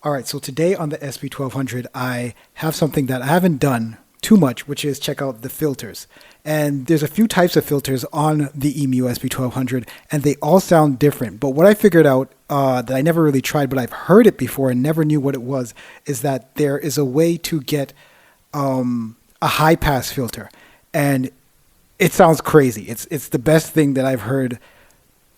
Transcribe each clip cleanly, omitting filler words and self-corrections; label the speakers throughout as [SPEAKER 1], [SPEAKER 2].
[SPEAKER 1] All right, so today on the SP1200, I have something that I haven't done too much, which is check out the filters. And there's a few types of filters on the EMU SP1200, and they all sound different. But what I figured out that I never really tried, but I've heard it before and never knew what it was, is that there is a way to get a high pass filter. And it sounds crazy. It's the best thing that I've heard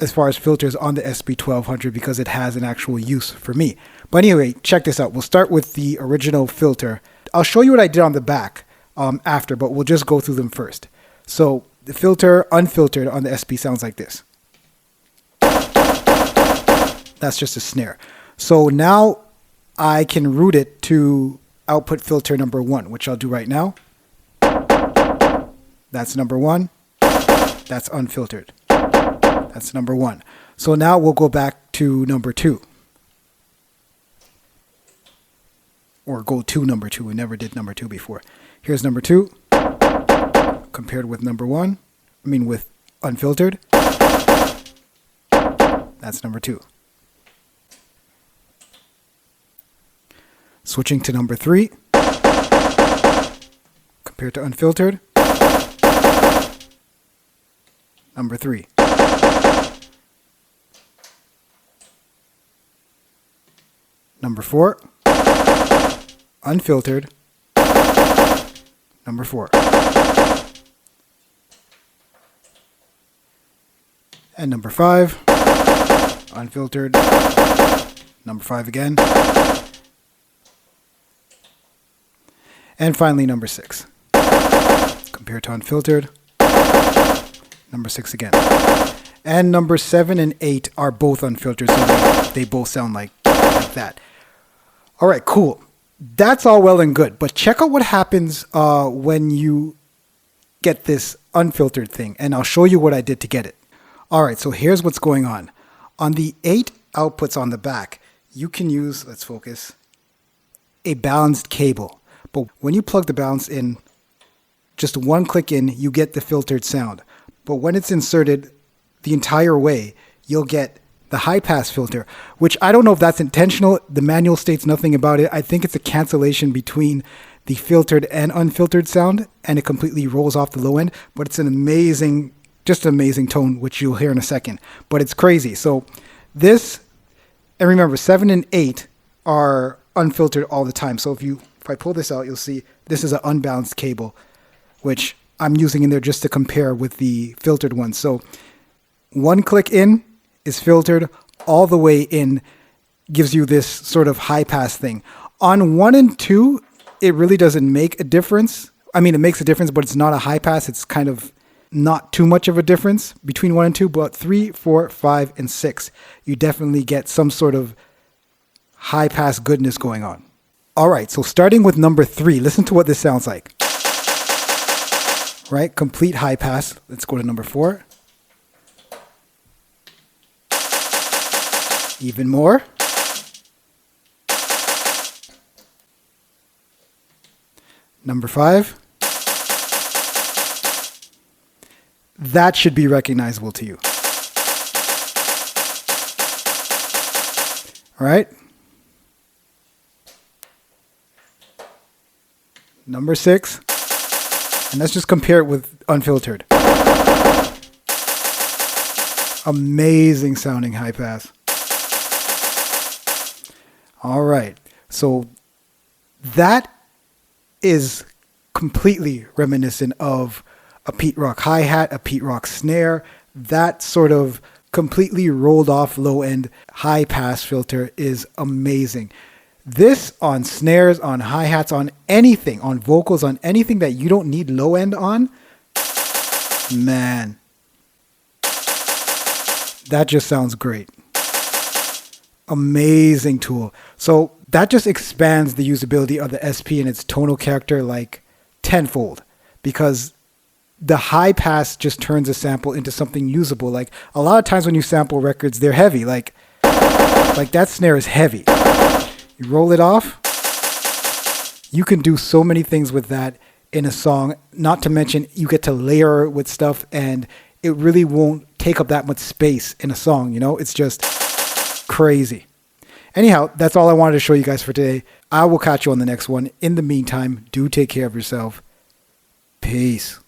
[SPEAKER 1] as far as filters on the SP1200 because it has an actual use for me. But anyway, check this out. We'll start with the original filter. I'll show you what I did on the back after, but we'll just go through them first. So the filter, unfiltered on the SP sounds like this. That's just a snare. So now I can route it to output filter number 1, which I'll do right now. That's number 1. That's unfiltered. That's number 1. So now we'll go back to number 2. Or go to number 2. We never did number 2 before. Here's number 2. Compared with number 1. I mean with unfiltered. That's number 2. Switching to number 3. Compared to unfiltered. Number 3. Number 4. Unfiltered. Number 4. And number 5. Unfiltered. Number 5 again. And finally number 6. Compared to unfiltered. Number 6 again. And number 7 and 8 are both unfiltered, so they both sound like that. All right, cool. That's all well and good, but check out what happens when you get this unfiltered thing, and I'll show you what I did to get it. All right, so here's what's going on. On the 8 outputs on the back, you can use, let's focus, a balanced cable. But when you plug the balance in, just one click in, you get the filtered sound. But when it's inserted the entire way, you'll get the high pass filter, which I don't know if that's intentional. The manual states nothing about it. I think it's a cancellation between the filtered and unfiltered sound, and it completely rolls off the low end. But it's an amazing, just an amazing tone, which you'll hear in a second. But it's crazy. So this, and remember, 7 and 8 are unfiltered all the time. So if I pull this out, you'll see this is an unbalanced cable, which I'm using in there just to compare with the filtered one. So one click in is filtered, all the way in gives you this sort of high pass thing. On 1 and 2, it really doesn't make a difference. I mean, it makes a difference, but it's not a high pass. It's kind of not too much of a difference between 1 and 2, but 3, 4, 5, and 6, you definitely get some sort of high pass goodness going on. All right, so starting with number 3, listen to what this sounds like. Right, complete high pass. Let's go to number 4. Even more. Number 5. That should be recognizable to you. All right. Number 6. And let's just compare it with unfiltered. Amazing sounding high pass. All right. So that is completely reminiscent of a Pete Rock hi-hat, a Pete Rock snare. That sort of completely rolled off low end high pass filter is amazing. This on snares, on hi-hats, on anything, on vocals, on anything that you don't need low end on, man, that just sounds great. Amazing tool. So that just expands the usability of the SP and its tonal character like tenfold, because the high pass just turns a sample into something usable. Like a lot of times when you sample records, they're heavy. Like that snare is heavy. You roll it off. You can do so many things with that in a song, not to mention you get to layer it with stuff and it really won't take up that much space in a song, you know? It's just crazy. Anyhow, that's all I wanted to show you guys for today. I will catch you on the next one. In the meantime, do take care of yourself. Peace.